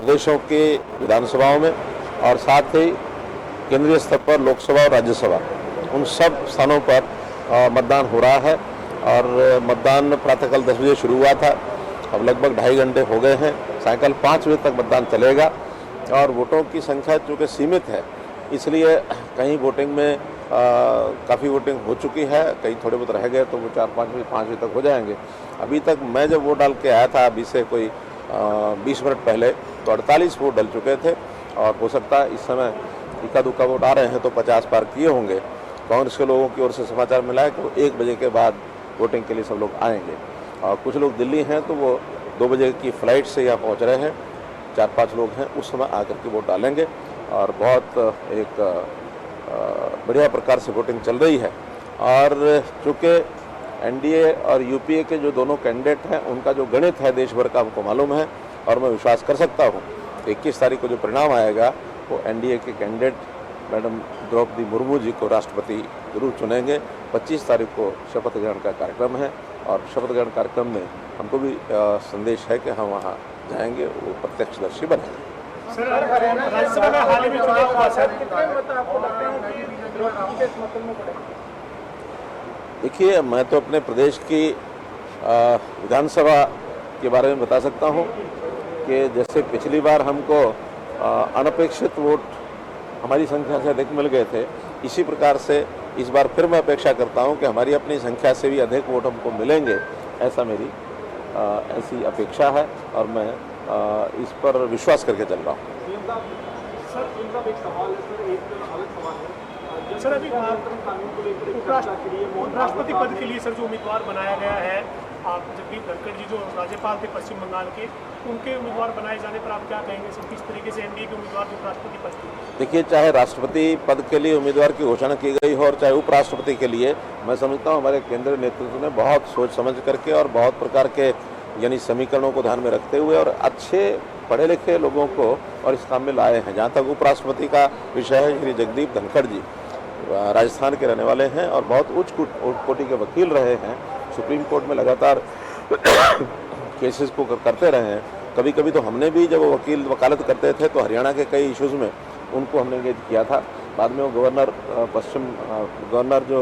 प्रदेशों के विधानसभाओं में और साथ ही केंद्रीय स्तर पर लोकसभा और राज्यसभा, उन सब स्थानों पर मतदान हो रहा है। और मतदान प्रातःकाल 10 बजे शुरू हुआ था, अब लगभग 2.5 घंटे हो गए हैं। सायंकाल 5 बजे तक मतदान चलेगा और वोटों की संख्या चूँकि सीमित है, इसलिए कहीं वोटिंग में काफ़ी वोटिंग हो चुकी है, कहीं थोड़े बहुत रह गए तो वो 5 बजे तक हो जाएंगे। अभी तक मैं जब वोट डाल के आया था, अभी से कोई 20 मिनट पहले, तो 48 वोट डल चुके थे और हो सकता है इस समय इक्का दुक्का वोट आ रहे हैं तो 50 पार किए होंगे। कांग्रेस के लोगों की ओर से समाचार मिला है कि वो 1 बजे के बाद वोटिंग के लिए सब लोग आएंगे और कुछ लोग दिल्ली हैं तो वो 2 बजे की फ़्लाइट से यहाँ पहुँच रहे हैं। 4-5 लोग हैं, उस समय आकर के वोट डालेंगे और बहुत एक बढ़िया प्रकार से वोटिंग चल रही है। और चूँकि एनडीए और यूपीए के जो दोनों कैंडिडेट हैं, उनका जो गणित है देश भर का हमको मालूम है और मैं विश्वास कर सकता हूँ 21 तारीख को जो परिणाम आएगा वो एनडीए के कैंडिडेट मैडम द्रौपदी मुर्मू जी को राष्ट्रपति जरूर चुनेंगे। 25 तारीख को शपथ ग्रहण का कार्यक्रम है और शपथ ग्रहण कार्यक्रम में हमको भी संदेश है कि हम वहाँ जाएंगे, वो प्रत्यक्षदर्शी बनेंगे। सर, राज्यसभा में हाल ही में चुनाव हुआ सर, देखिए, मैं तो अपने प्रदेश की विधानसभा के बारे में बता सकता हूँ कि जैसे पिछली बार हमको अनपेक्षित वोट हमारी संख्या से अधिक मिल गए थे, इसी प्रकार से इस बार फिर मैं अपेक्षा करता हूं कि हमारी अपनी संख्या से भी अधिक वोट हमको मिलेंगे, ऐसा मेरी ऐसी अपेक्षा है और मैं इस पर विश्वास करके चल रहा हूं। सर, अभी उपराष्ट्रपति पद के लिए सर जो उम्मीदवार बनाया गया है, आप जगदीप धनखड़ जी जो राज्यपाल थे पश्चिम बंगाल के, उनके उम्मीदवार बनाए जाने पर आप क्या कहेंगे सर? किस तरीके से एनडीए के उम्मीदवार जो राष्ट्रपति पद के? देखिए, चाहे राष्ट्रपति पद के लिए उम्मीदवार की घोषणा की गई हो और चाहे उपराष्ट्रपति के लिए, मैं समझता हूँ हमारे केंद्रीय नेतृत्व ने बहुत सोच समझ करके और बहुत प्रकार के यानी समीकरणों को ध्यान में रखते हुए और अच्छे पढ़े लिखे लोगों को और इस काम में लाए हैं। जहाँ तक उपराष्ट्रपति का विषय है, श्री जगदीप धनखड़ जी राजस्थान के रहने वाले हैं और बहुत उच्च कोटि के वकील रहे हैं, सुप्रीम कोर्ट में लगातार केसेस को करते रहे हैं। कभी कभी तो हमने भी जब वो वकील वकालत करते थे तो हरियाणा के कई इश्यूज़ में उनको हमने एंगेज किया था। बाद में वो गवर्नर जो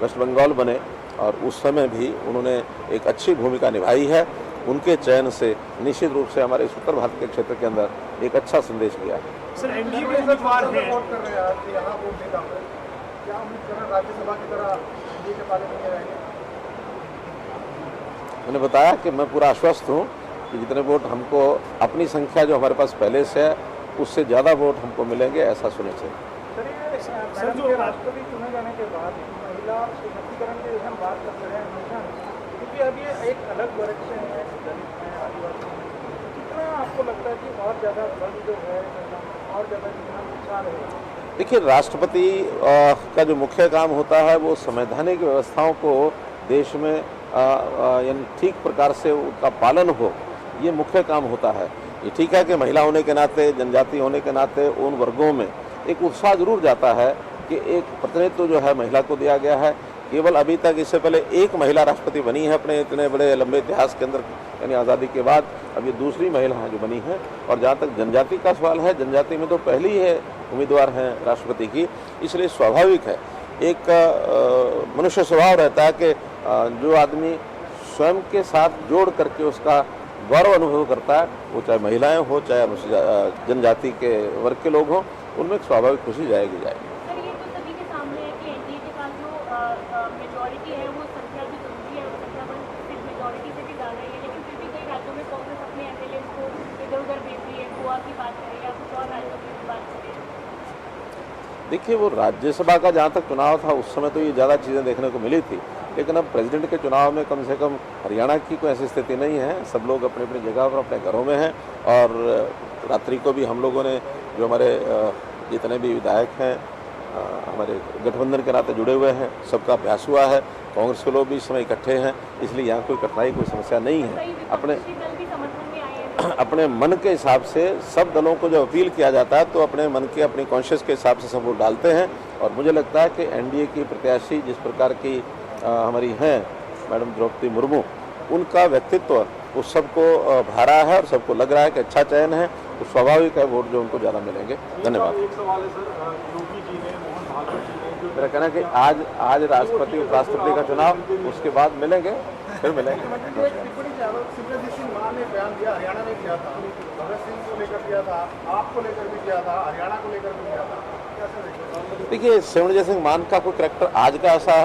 वेस्ट बंगाल बने और उस समय भी उन्होंने एक अच्छी भूमिका निभाई है। उनके चयन से निश्चित रूप से हमारे उत्तर भारत के क्षेत्र के अंदर एक अच्छा संदेश गया है। सर, एनडीए के उम्मीदवार हैं, राज्यसभा की तरह एनडीए के पाले में रहेंगे? मैंने बताया कि मैं पूरा आश्वस्त हूँ कि जितने वोट हमको अपनी संख्या जो हमारे पास पहले से है उससे ज़्यादा वोट हमको मिलेंगे, ऐसा सुनिश्चित। सर, जो राष्ट्रपति चुने जाने के बाद महिला सशक्तिकरण की हम बात करते हैं हमेशा, क्योंकि अब ये एक अलग डायरेक्शन है दलित में, आदिवासी में, कितना आपको लगता है कि और ज़्यादा बल जो है और ज़्यादा कितना नुकसान है? देखिए, राष्ट्रपति का जो मुख्य काम होता है वो संवैधानिक व्यवस्थाओं को देश में यानी ठीक प्रकार से उनका पालन हो, ये मुख्य काम होता है। ये ठीक है कि महिला होने के नाते, जनजाति होने के नाते उन वर्गों में एक उत्साह जरूर जाता है कि एक प्रतिनिधित्व जो है महिला को दिया गया है। केवल अभी तक इससे पहले एक महिला राष्ट्रपति बनी है अपने इतने बड़े लंबे इतिहास के अंदर, यानी आज़ादी के बाद अब ये दूसरी महिला है जो बनी है। और जहाँ तक जनजाति का सवाल है, जनजाति में तो पहली है उम्मीदवार हैं राष्ट्रपति की, इसलिए स्वाभाविक है, एक मनुष्य स्वभाव रहता है कि जो आदमी स्वयं के साथ जोड़ करके उसका गौरव अनुभव करता है, वो चाहे महिलाएं हो चाहे जनजाति के वर्ग के लोग हों, उनमें एक स्वाभाविक खुशी जाएगी। सर, ये तो सभी के सामने है कि एनडीए के पास जो मेजॉरिटी है वो संख्या भी जरूरी है, संख्या बल सिर्फ मेजॉरिटी से भी ज़्यादा है, लेकिन फिर भी कई राज्यों में कांग्रेस अपने एमएलए को इधर उधर भेज रही है। गोवा की बात करें या कुछ और राज्यों की बात करें? देखिए, वो राज्यसभा का जहाँ तक चुनाव था उस समय तो ये ज़्यादा चीज़ें देखने को मिली थी, लेकिन अब प्रेसिडेंट के चुनाव में कम से कम हरियाणा की कोई ऐसी स्थिति नहीं है। सब लोग अपनी अपनी जगह पर अपने घरों में हैं और रात्रि को भी हम लोगों ने जो हमारे जितने भी विधायक हैं हमारे गठबंधन के नाते जुड़े हुए हैं, सबका अभ्यास हुआ है। कांग्रेस के लोग भी इस समय इकट्ठे हैं, इसलिए यहाँ कोई कठिनाई, कोई समस्या नहीं है। अपने मन के हिसाब से सब दलों को जब अपील किया जाता है तो अपने मन के, अपनी कॉन्शियस के हिसाब से सब वोट डालते हैं। और मुझे लगता है कि एनडीए की प्रत्याशी जिस प्रकार की हमारी हैं मैडम द्रौपदी मुर्मू, उनका व्यक्तित्व उस सबको भारा है और सबको लग रहा है कि अच्छा चयन है। तो स्वाभाविक है वोट जो उनको ज़्यादा मिलेंगे। धन्यवाद। एक सवाल है सर, योगी जी ने, मोहन भागवत जी ने जो मेरा कहना है कि आज राष्ट्रपति उपराष्ट्रपति का चुनाव, उसके बाद मिलेंगे, फिर मिलेंगे। जो एक टिप्पणी सिमरनजीत सिंह मान ने बयान दिया, हरियाणा में किया था, भगत सिंह को लेकर किया था, आपको लेकर भी किया था, हरियाणा को लेकर भी किया था, कैसे देखते हैं? देखिए, सिमरनजीत सिंह मान का कोई करैक्टर आज का ऐसा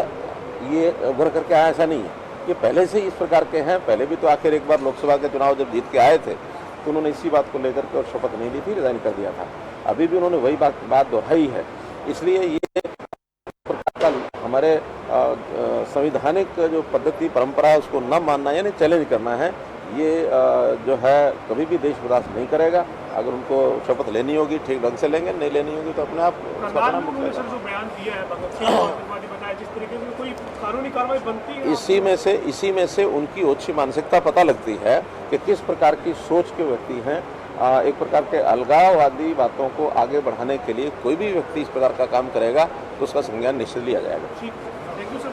ये उभर करके आया ऐसा नहीं है। ये पहले से ही इस प्रकार के हैं। पहले भी तो आखिर एक बार लोकसभा के चुनाव जब जीत के आए थे तो उन्होंने इसी बात को लेकर के और शपथ नहीं ली थी, रिजाइन कर दिया था। अभी भी उन्होंने वही बात दोहराई है। इसलिए ये प्रकार का हमारे संवैधानिक जो पद्धति परंपरा है उसको न मानना यानी चैलेंज करना है, ये जो है कभी भी देश बर्दाश्त नहीं करेगा। अगर उनको शपथ लेनी होगी ठीक ढंग से लेंगे, नहीं लेनी होगी तो अपने आप उसका परिणाम भुगतेगा। सर जो बयान दिया है भगत सिंह आतंकवादी बताया, जिस तरीके से कोई कानूनी कार्रवाई बनती है, इसी में से उनकी ओछी मानसिकता पता लगती है कि किस प्रकार की सोच के व्यक्ति हैं। एक प्रकार के अलगाववादी बातों को आगे बढ़ाने के लिए कोई भी व्यक्ति इस प्रकार का काम करेगा तो उसका संज्ञान निश्चित लिया जाएगा। ठीक, थैंक यू सर।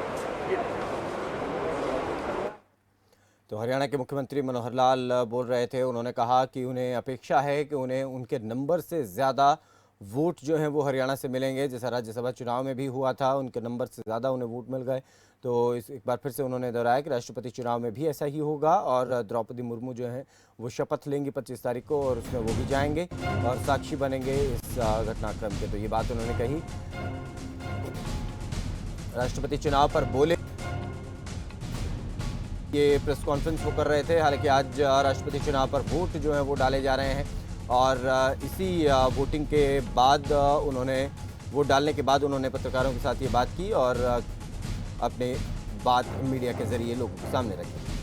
तो हरियाणा के मुख्यमंत्री मनोहर लाल बोल रहे थे। उन्होंने कहा कि उन्हें अपेक्षा है कि उन्हें उनके नंबर से ज़्यादा वोट जो हैं वो हरियाणा से मिलेंगे। जैसा राज्यसभा चुनाव में भी हुआ था, उनके नंबर से ज़्यादा उन्हें वोट मिल गए। तो इस एक बार फिर से उन्होंने दोहराया कि राष्ट्रपति चुनाव में भी ऐसा ही होगा और द्रौपदी मुर्मू जो हैं वो शपथ लेंगी 25 तारीख को और उसमें वो भी जाएंगे और साक्षी बनेंगे इस घटनाक्रम के। तो ये बात उन्होंने कही। राष्ट्रपति चुनाव पर बोले, ये प्रेस कॉन्फ्रेंस वो कर रहे थे। हालांकि आज राष्ट्रपति चुनाव पर वोट जो है वो डाले जा रहे हैं और इसी वोटिंग के बाद उन्होंने वोट डालने के बाद उन्होंने पत्रकारों के साथ ये बात की और अपनी बात मीडिया के जरिए लोगों के सामने रखी।